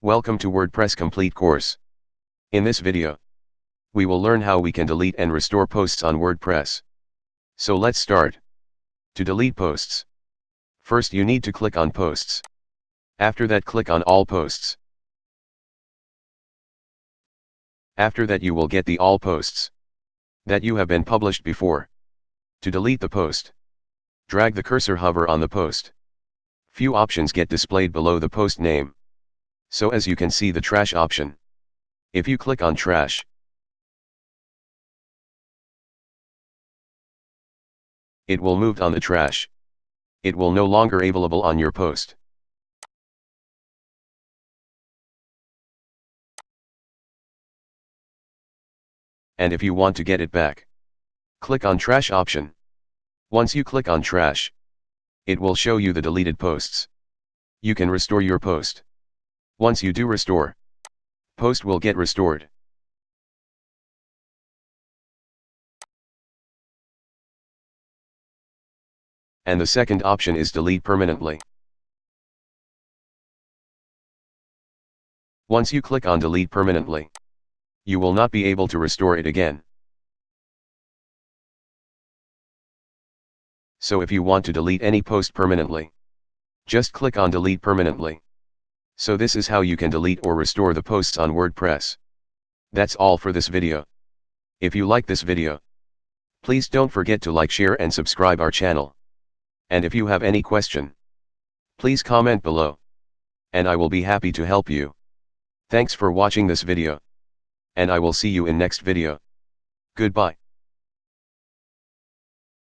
Welcome to WordPress Complete course. In this video, we will learn how we can delete and restore posts on WordPress. So let's start. To delete posts, first you need to click on Posts. After that, click on All Posts. After that, you will get the all posts that you have been published before. To delete the post, drag the cursor, hover on the post. Few options get displayed below the post name. So as you can see, the trash option. If you click on trash, it will move on the trash. It will no longer available on your post. And if you want to get it back, click on trash option. Once you click on trash, it will show you the deleted posts. You can restore your post. Once you do restore, post will get restored. And the second option is delete permanently. Once you click on delete permanently, you will not be able to restore it again. So if you want to delete any post permanently, just click on delete permanently. So this is how you can delete or restore the posts on WordPress. That's all for this video. If you like this video, please don't forget to like, share and subscribe our channel. And if you have any question, please comment below, and I will be happy to help you. Thanks for watching this video, and I will see you in next video. Goodbye.